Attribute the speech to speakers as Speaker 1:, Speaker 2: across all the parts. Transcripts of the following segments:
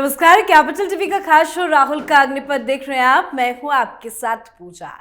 Speaker 1: नमस्कार, capital TV का खास शो राहुल का अग्निपथ देख रहे हैं आप। मैं हूं आपके साथ पूजा।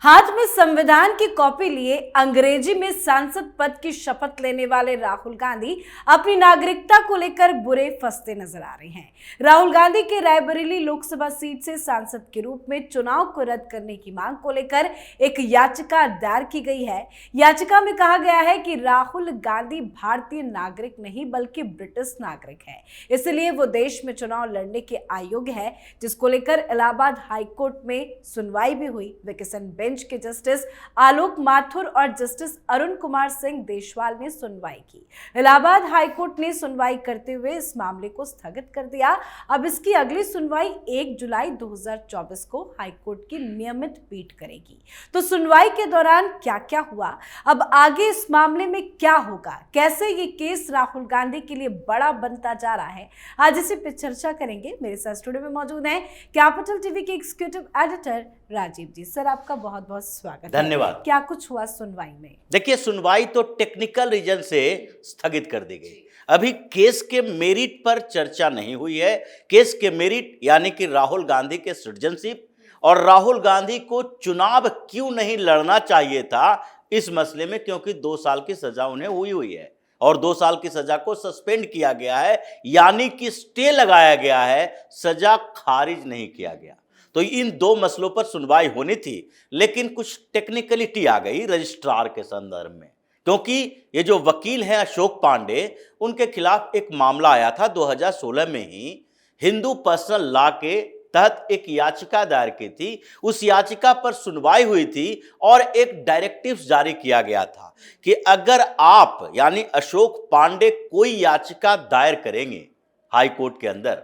Speaker 1: हाथ में संविधान की कॉपी लिए अंग्रेजी में सांसद पद की शपथ लेने वाले राहुल गांधी अपनी नागरिकता को लेकर बुरे फंसते नजर आ रहे हैं। राहुल गांधी के रायबरेली लोकसभा सीट से सांसद के रूप में चुनाव को रद्द करने की मांग को लेकर एक याचिका दायर की गई है। याचिका में कहा गया है कि राहुल गांधी भारतीय नागरिक नहीं बल्कि ब्रिटिश नागरिक है, इसलिए वो देश में चुनाव लड़ने के अयोग्य है, जिसको लेकर इलाहाबाद हाईकोर्ट में सुनवाई भी हुई। वेकेशन बेंच के जस्टिस आलोक माथुर और जस्टिस अरुण कुमार सिंह देशवाल ने सुनवाई की। इलाहाबाद हाईकोर्ट ने सुनवाई करते हुए इस मामले को स्थगित कर दिया। अब इसकी अगली सुनवाई 1 जुलाई 2024 को हाईकोर्ट की नियमित पीठ करेगी। तो सुनवाई के दौरान क्या क्या हुआ, अब आगे इस मामले में क्या होगा, कैसे ये केस राहुल गांधी के लिए बड़ा बनता जा रहा है, आज इसी पे चर्चा करेंगे। मेरे साथ स्टूडियो में मौजूद हैं कैपिटल टीवी के एग्जीक्यूटिव एडिटर राजीव जी। सर, आपका बहुत बहुत स्वागत है।
Speaker 2: धन्यवाद।
Speaker 1: क्या कुछ हुआ सुनवाई में?
Speaker 2: देखिए, सुनवाई तो टेक्निकल रीजन से स्थगित कर दी गई। अभी केस के मेरिट पर चर्चा नहीं हुई है। केस के मेरिट यानी कि राहुल गांधी के सिटीजनशिप और राहुल गांधी को चुनाव क्यों नहीं लड़ना चाहिए था इस मसले में, क्योंकि 2 साल की सजा उन्हें हुई है और 2 साल की सजा को सस्पेंड किया गया है, यानी कि स्टे लगाया गया है, सजा खारिज नहीं किया गया। तो इन 2 मसलों पर सुनवाई होनी थी, लेकिन कुछ टेक्निकलिटी आ गई रजिस्ट्रार के संदर्भ में, क्योंकि ये जो वकील हैं अशोक पांडे, उनके खिलाफ एक मामला आया था 2016 में ही। हिंदू पर्सनल लॉ के तहत एक याचिका दायर की थी। उस याचिका पर सुनवाई हुई थी और एक डायरेक्टिव्स जारी किया गया था कि अगर आप यानी अशोक पांडे कोई याचिका दायर करेंगे हाई कोर्ट के अंदर,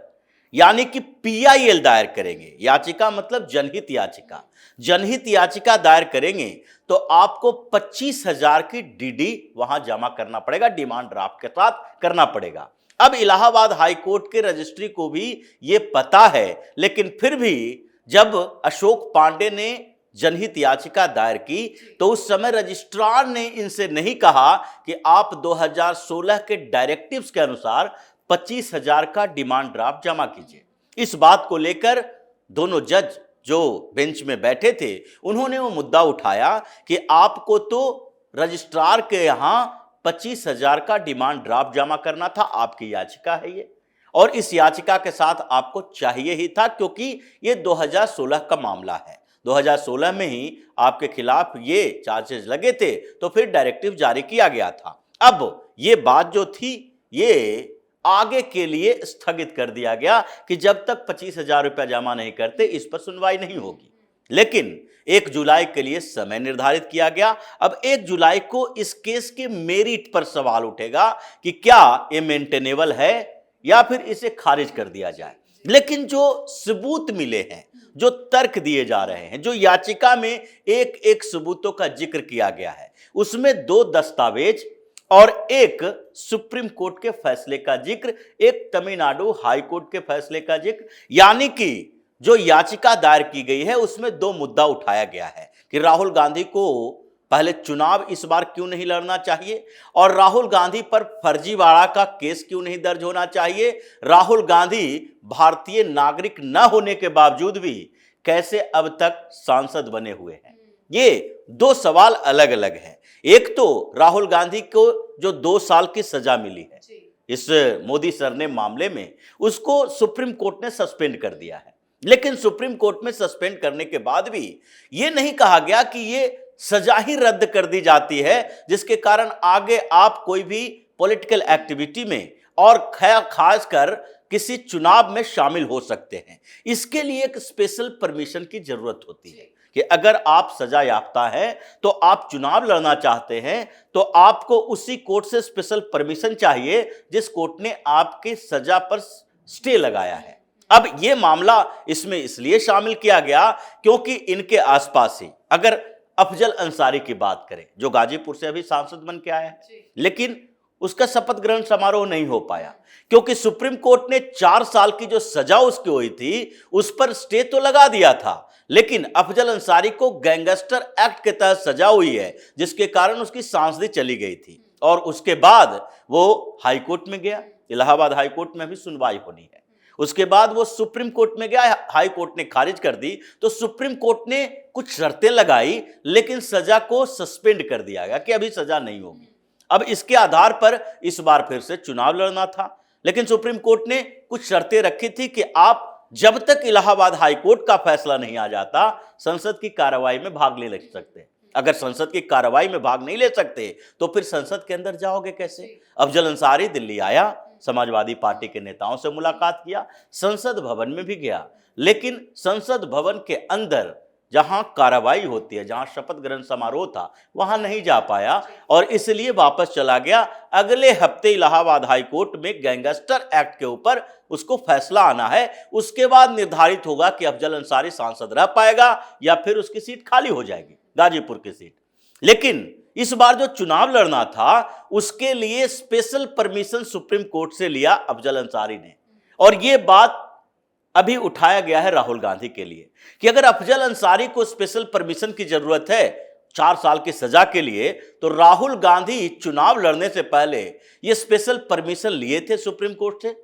Speaker 2: यानी कि पीआईएल दायर करेंगे, याचिका मतलब जनहित याचिका, जनहित याचिका दायर करेंगे, तो आपको 25,000 की डीडी वहां जमा करना पड़ेगा, डिमांड ड्राफ्ट के साथ करना पड़ेगा। अब इलाहाबाद हाई कोर्ट के रजिस्ट्री को भी यह पता है, लेकिन फिर भी जब अशोक पांडे ने जनहित याचिका दायर की तो उस समय रजिस्ट्रार ने इनसे नहीं कहा कि आप 2016 के डायरेक्टिव्स के अनुसार 25,000 का डिमांड ड्राफ्ट जमा कीजिए। इस बात को लेकर दोनों जज जो बेंच में बैठे थे, उन्होंने वो मुद्दा उठाया कि आपको तो रजिस्ट्रार के यहां 25,000 का डिमांड ड्राफ्ट जमा करना था, आपकी याचिका है ये, और इस याचिका के साथ आपको चाहिए ही था, क्योंकि ये 2016 का मामला है। 2016 में ही आपके खिलाफ ये चार्जेस लगे थे, तो फिर डायरेक्टिव जारी किया गया था। अब ये बात जो थी ये आगे के लिए स्थगित कर दिया गया कि जब तक 25,000 रुपया जमा नहीं करते इस पर सुनवाई नहीं होगी। लेकिन 1 जुलाई के लिए समय निर्धारित किया गया। अब 1 जुलाई को इस केस के मेरिट पर सवाल उठेगा कि क्या ये मेंटेनेबल है या फिर इसे खारिज कर दिया जाए। लेकिन जो सबूत मिले हैं, जो तर्क दिए जा रहे हैं, जो याचिका में एक एक सबूतों का जिक्र किया गया है, उसमें 2 दस्तावेज और एक सुप्रीम कोर्ट के फैसले का जिक्र, एक तमिलनाडु हाई कोर्ट के फैसले का जिक्र, यानी कि जो याचिका दायर की गई है उसमें 2 मुद्दा उठाया गया है कि राहुल गांधी को पहले चुनाव इस बार क्यों नहीं लड़ना चाहिए और राहुल गांधी पर फर्जीवाड़ा का केस क्यों नहीं दर्ज होना चाहिए। राहुल गांधी भारतीय नागरिक न होने के बावजूद भी कैसे अब तक सांसद बने हुए हैं। ये 2 सवाल अलग अलग हैं। एक तो राहुल गांधी को जो 2 साल की सजा मिली है इस मोदी सर ने मामले में, उसको सुप्रीम कोर्ट ने सस्पेंड कर दिया है। लेकिन सुप्रीम कोर्ट में सस्पेंड करने के बाद भी यह नहीं कहा गया कि यह सजा ही रद्द कर दी जाती है, जिसके कारण आगे आप कोई भी पॉलिटिकल एक्टिविटी में और खासकर किसी चुनाव में शामिल हो सकते हैं। इसके लिए एक स्पेशल परमिशन की जरूरत होती है कि अगर आप सजा याफ्ता हैं तो आप चुनाव लड़ना चाहते हैं तो आपको उसी कोर्ट से स्पेशल परमिशन चाहिए जिस कोर्ट ने आपकी सजा पर स्टे लगाया है। अब यह मामला इसमें इसलिए शामिल किया गया क्योंकि इनके आसपास ही, अगर अफजल अंसारी की बात करें जो गाजीपुर से अभी सांसद बन के आया है, लेकिन उसका शपथ ग्रहण समारोह नहीं हो पाया क्योंकि सुप्रीम कोर्ट ने 4 साल की जो सजा उसकी हुई थी उस पर स्टे तो लगा दिया था, लेकिन अफजल अंसारी को गैंगस्टर एक्ट के तहत सजा हुई है, जिसके कारण उसकी सांसदी चली गई थी और उसके बाद वो हाईकोर्ट में गया। इलाहाबाद हाईकोर्ट में भी सुनवाई होनी है उसके बाद वो सुप्रीम कोर्ट में गया, हाई कोर्ट ने खारिज कर दी, तो सुप्रीम कोर्ट ने कुछ शर्तें लगाई, लेकिन सजा को सस्पेंड कर दिया गया कि अभी सजा नहीं होगी। अब इसके आधार पर इस बार फिर से चुनाव लड़ना था, लेकिन सुप्रीम कोर्ट ने कुछ शर्तें रखी थी कि आप जब तक इलाहाबाद हाई कोर्ट का फैसला नहीं आ जाता संसद की कार्रवाई में भाग ले सकते। अगर संसद की कार्रवाई में भाग नहीं ले सकते तो फिर संसद के अंदर जाओगे कैसे? अफजल अंसारी दिल्ली आया, समाजवादी पार्टी के नेताओं से मुलाकात किया, संसद भवन में भी गया, लेकिन संसद भवन के अंदर जहां कार्रवाई होती है, जहां शपथ ग्रहण समारोह था, वहां नहीं जा पाया और इसलिए वापस चला गया। अगले हफ्ते इलाहाबाद हाई कोर्ट में गैंगस्टर एक्ट के ऊपर उसको फैसला आना है, उसके बाद निर्धारित होगा कि अफजल अंसारी सांसद रह पाएगा या फिर उसकी सीट खाली हो जाएगी, गाजीपुर की सीट। लेकिन इस बार जो चुनाव लड़ना था उसके लिए स्पेशल परमिशन सुप्रीम कोर्ट से लिया अफजल अंसारी ने, और यह बात अभी उठाया गया है राहुल गांधी के लिए कि अगर अफजल अंसारी को स्पेशल परमिशन की जरूरत है 4 साल की सजा के लिए, तो राहुल गांधी चुनाव लड़ने से पहले ये स्पेशल परमिशन लिए थे सुप्रीम कोर्ट से?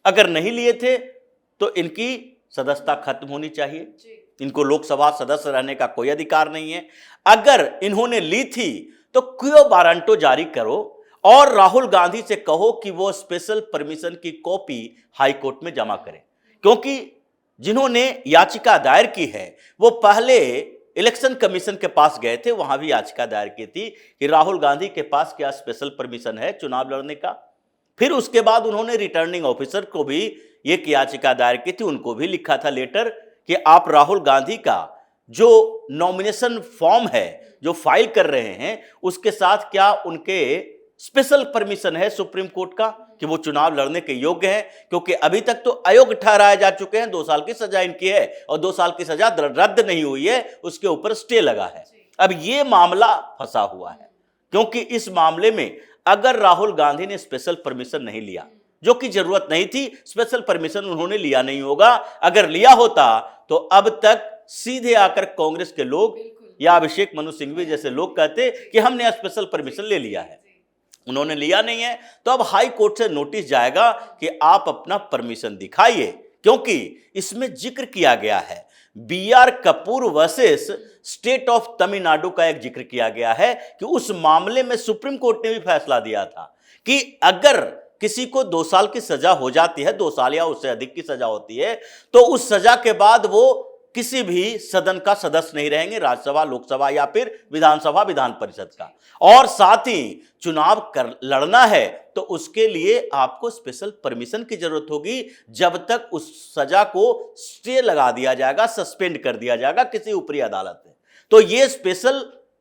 Speaker 2: अगर नहीं लिए थे तो इनकी सदस्यता खत्म होनी चाहिए, इनको लोकसभा सदस्य रहने का कोई अधिकार नहीं है। अगर इन्होंने ली थी तो क्यों वारंटो जारी करो और राहुल गांधी से कहो कि वो स्पेशल परमिशन की कॉपी हाई कोर्ट में जमा करें, क्योंकि जिन्होंने याचिका दायर की है वो पहले इलेक्शन कमीशन के पास गए थे, वहां भी याचिका दायर की थी कि राहुल गांधी के पास क्या स्पेशल परमिशन है चुनाव लड़ने का। फिर उसके बाद उन्होंने रिटर्निंग ऑफिसर को भी एक याचिका दायर की थी, उनको भी लिखा था लेटर कि आप राहुल गांधी का जो नॉमिनेशन फॉर्म है जो फाइल कर रहे हैं उसके साथ क्या उनके स्पेशल परमिशन है सुप्रीम कोर्ट का कि वो चुनाव लड़ने के योग्य हैं, क्योंकि अभी तक तो अयोग्य ठहराए जा चुके हैं। 2 साल की सजा इनकी है और 2 साल की सजा रद्द नहीं हुई है, उसके ऊपर स्टे लगा है। अब ये मामला फंसा हुआ है, क्योंकि इस मामले में अगर राहुल गांधी ने स्पेशल परमिशन नहीं लिया, जो कि जरूरत नहीं थी, स्पेशल परमिशन उन्होंने लिया नहीं होगा, अगर लिया होता तो अब तक सीधे आकर कांग्रेस के लोग या अभिषेक मनु सिंघवी जैसे लोग कहते कि हमने स्पेशल परमिशन ले लिया है। उन्होंने लिया नहीं है तो अब हाई कोर्ट से नोटिस जाएगा कि आप अपना परमिशन दिखाइए, क्योंकि इसमें जिक्र किया गया है BR Kapoor versus state of Tamil Nadu का एक जिक्र किया गया है कि उस मामले में सुप्रीम कोर्ट ने भी फैसला दिया था कि अगर किसी को 2 साल की सजा हो जाती है, 2 साल या उससे अधिक की सजा होती है, तो उस सजा के बाद वो किसी भी सदन का सदस्य नहीं रहेंगे, राज्यसभा, लोकसभा या फिर विधानसभा, विधान परिषद का। और साथ ही चुनाव लड़ना है तो उसके लिए आपको स्पेशल परमिशन की जरूरत होगी, जब तक उस सजा को स्टे लगा दिया जाएगा, सस्पेंड कर दिया जाएगा किसी ऊपरी अदालत में। तो ये स्पेशल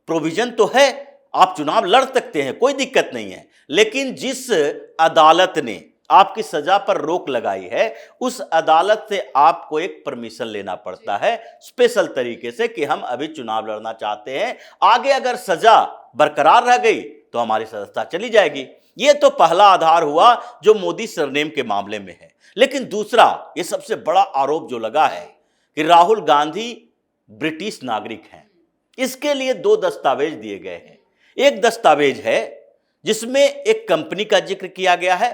Speaker 2: प्रोविजन तो है, आप चुनाव लड़ सकते हैं, कोई दिक्कत नहीं है, लेकिन जिस अदालत ने आपकी सजा पर रोक लगाई है उस अदालत से आपको एक परमिशन लेना पड़ता है स्पेशल तरीके से कि हम अभी चुनाव लड़ना चाहते हैं, आगे अगर सजा बरकरार रह गई तो हमारी सदस्यता चली जाएगी। यह तो पहला आधार हुआ जो मोदी सरनेम के मामले में है। लेकिन दूसरा, यह सबसे बड़ा आरोप जो लगा है कि राहुल गांधी ब्रिटिश नागरिक हैं। इसके लिए 2 दस्तावेज दिए गए हैं। एक दस्तावेज है जिसमें एक कंपनी का जिक्र किया गया है,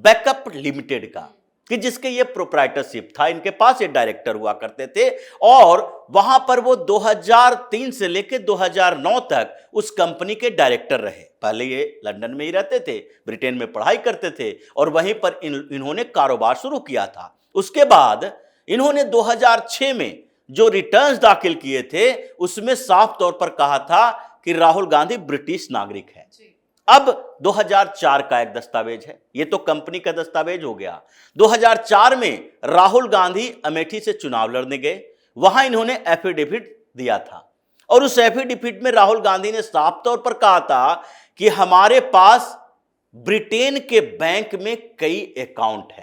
Speaker 2: बैकअप लिमिटेड का, कि जिसके ये प्रोप्राइटरशिप था, इनके पास ये डायरेक्टर हुआ करते थे और वहां पर वो 2003 से लेकर 2009 तक उस कंपनी के डायरेक्टर रहे। पहले ये लंदन में ही रहते थे, ब्रिटेन में पढ़ाई करते थे और वहीं पर इन्होंने कारोबार शुरू किया था। उसके बाद इन्होंने 2006 में जो रिटर्न्स दाखिल किए थे उसमें साफ तौर पर कहा था कि राहुल गांधी ब्रिटिश नागरिक है। अब 2004 का एक दस्तावेज है, ये तो कंपनी का दस्तावेज हो गया। 2004 में राहुल गांधी अमेठी से चुनाव लड़ने गए, वहां इन्होंने एफिडेविट दिया था और उस एफिडेविट में राहुल गांधी ने साफ तौर पर कहा था कि हमारे पास ब्रिटेन के बैंक में कई अकाउंट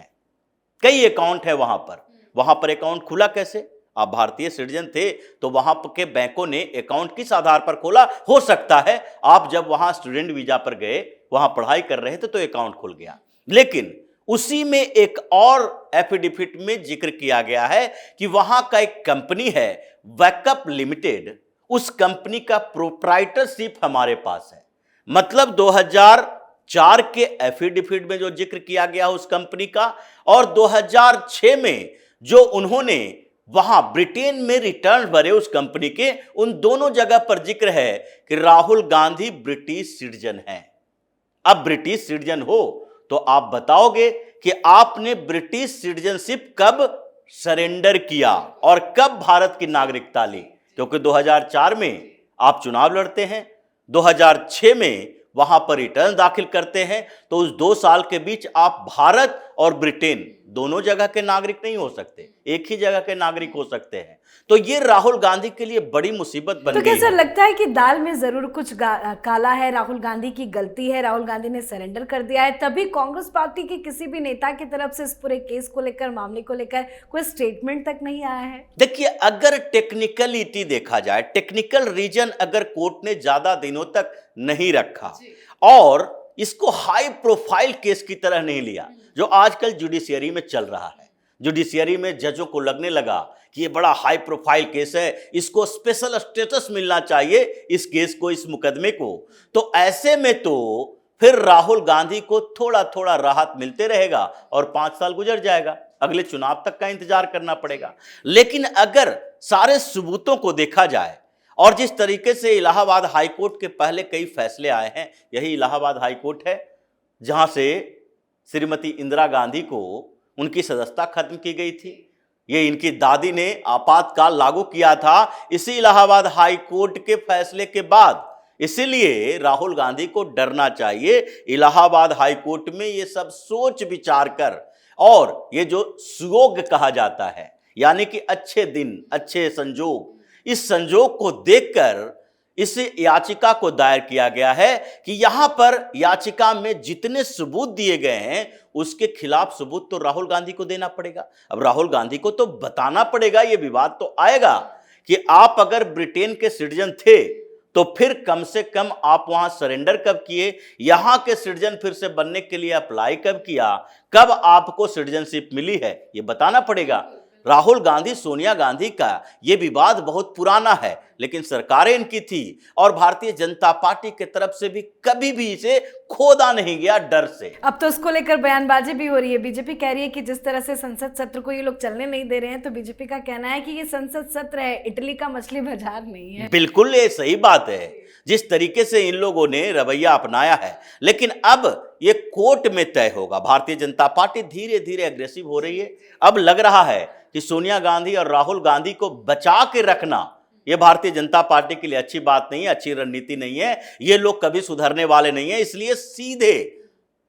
Speaker 2: है वहां पर अकाउंट खुला कैसे? आप भारतीय सिटीजन थे तो वहां के बैंकों ने अकाउंट किस आधार पर खोला? हो सकता है आप जब वहां स्टूडेंट वीजा पर गए, वहां पढ़ाई कर रहे थे तो अकाउंट खुल गया। लेकिन उसी में एक और एफिडेविट में जिक्र किया गया है कि वहां का एक कंपनी है बैकअप लिमिटेड, उस कंपनी का प्रोप्राइटरशिप हमारे पास है। मतलब 2004 के एफिडेविट में जो जिक्र किया गया उस कंपनी का, और 2006 में जो उन्होंने वहां ब्रिटेन में रिटर्न भरे उस कंपनी के, उन दोनों जगह पर जिक्र है कि राहुल गांधी ब्रिटिश सिटीजन हैं। अब ब्रिटिश सिटीजन हो तो आप बताओगे कि आपने ब्रिटिश सिटीजनशिप कब सरेंडर किया और कब भारत की नागरिकता ली, क्योंकि 2004 में आप चुनाव लड़ते हैं, 2006 में वहां पर रिटर्न दाखिल करते हैं, तो उस 2 साल के बीच आप भारत और ब्रिटेन दोनों जगह के नागरिक नहीं हो सकते, एक ही जगह के नागरिक हो सकते हैं। तो ये राहुल गांधी के लिए बड़ी मुसीबत बन गई।
Speaker 1: तो कैसा लगता है कि दाल में जरूर कुछ काला है, राहुल गांधी की गलती है, राहुल गांधी ने सरेंडर कर दिया है, तभी कांग्रेस पार्टी के किसी भी नेता की तरफ से इस पूरे केस को लेकर, मामले को लेकर कोई स्टेटमेंट तक नहीं आया है?
Speaker 2: देखिए, अगर टेक्निकलिटी देखा जाए, टेक्निकल रीजन अगर कोर्ट ने ज्यादा दिनों तक नहीं रखा और इसको हाई प्रोफाइल केस की तरह नहीं लिया, जो आजकल जुडिशियरी में चल रहा है, जुडिशियरी में जजों को लगने लगा कि ये बड़ा हाई प्रोफाइल केस है, इसको स्पेशल स्टेटस मिलना चाहिए, इस केस को, इस मुकदमे को, तो ऐसे में तो फिर राहुल गांधी को थोड़ा थोड़ा राहत मिलते रहेगा और 5 साल गुजर जाएगा, अगले चुनाव तक का इंतजार करना पड़ेगा। लेकिन अगर सारे सबूतों को देखा जाए और जिस तरीके से इलाहाबाद हाईकोर्ट के पहले कई फैसले आए हैं, यही इलाहाबाद हाईकोर्ट है जहां से श्रीमती इंदिरा गांधी को उनकी सदस्यता खत्म की गई थी, ये इनकी दादी ने आपातकाल लागू किया था इसी इलाहाबाद हाई कोर्ट के फैसले के बाद। इसीलिए राहुल गांधी को डरना चाहिए, इलाहाबाद हाई कोर्ट में ये सब सोच विचार कर, और ये जो सुयोग कहा जाता है, यानी कि अच्छे दिन, अच्छे संजोग, इस संजोग को देखकर इस याचिका को दायर किया गया है कि यहां पर याचिका में जितने सबूत दिए गए हैं उसके खिलाफ सबूत तो राहुल गांधी को देना पड़ेगा। अब राहुल गांधी को तो बताना पड़ेगा, यह विवाद तो आएगा कि आप अगर ब्रिटेन के सिटीजन थे तो फिर कम से कम आप वहां सरेंडर कब किए, यहां के सिटीजन फिर से बनने के लिए अप्लाई कब किया, कब आपको सिटीजनशिप मिली है, यह बताना पड़ेगा। राहुल गांधी, सोनिया गांधी का यह विवाद बहुत पुराना है, लेकिन सरकारें इनकी थी और भारतीय जनता पार्टी की तरफ से भी कभी भी इसे खोदा नहीं गया डर से।
Speaker 1: अब तो उसको लेकर बयानबाजी भी हो रही है, बीजेपी कह रही है कि जिस तरह से संसद सत्र को ये लोग चलने नहीं दे रहे हैं, तो बीजेपी का कहना है कि ये संसद सत्र है, इटली का मछली बाजार नहीं है।
Speaker 2: बिल्कुल ये सही बात है, जिस तरीके से इन लोगों ने रवैया अपनाया है, लेकिन अब ये कोर्ट में तय होगा। भारतीय जनता पार्टी धीरे धीरे एग्रेसिव हो रही है। अब लग रहा है कि सोनिया गांधी और राहुल गांधी को बचा के रखना यह भारतीय जनता पार्टी के लिए अच्छी बात नहीं है, अच्छी रणनीति नहीं है, ये लोग कभी सुधरने वाले नहीं है, इसलिए सीधे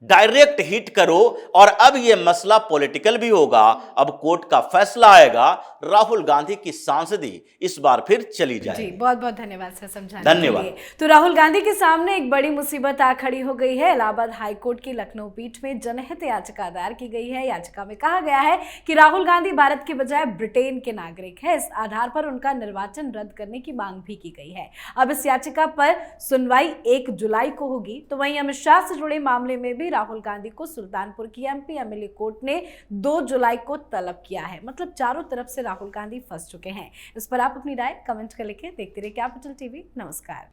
Speaker 2: डायरेक्ट हिट करो। और अब यह मसला पॉलिटिकल भी होगा, अब कोर्ट का फैसला आएगा, राहुल गांधी की सांसदी इस बार फिर चली जाएगी।
Speaker 1: जी, बहुत बहुत धन्यवाद सर समझाने
Speaker 2: धन्यवाद।
Speaker 1: के लिए। तो राहुल गांधी के सामने एक बड़ी मुसीबत आ खड़ी हो गई है। इलाहाबाद हाईकोर्ट की लखनऊ पीठ में जनहित याचिका दायर की गई है। याचिका में कहा गया है कि राहुल गांधी भारत के बजाय ब्रिटेन के नागरिक है, इस आधार पर उनका निर्वाचन रद्द करने की मांग भी की गई है। अब इस याचिका पर सुनवाई 1 जुलाई को होगी। तो वहीं अमित शाह से जुड़े मामले में भी राहुल गांधी को सुल्तानपुर की एमपी एमएलए कोर्ट ने 2 जुलाई को तलब किया है। मतलब चारों तरफ से राहुल गांधी फंस चुके हैं। इस पर आप अपनी राय कमेंट कर लिखें। देखते रहिए कैपिटल टीवी। नमस्कार।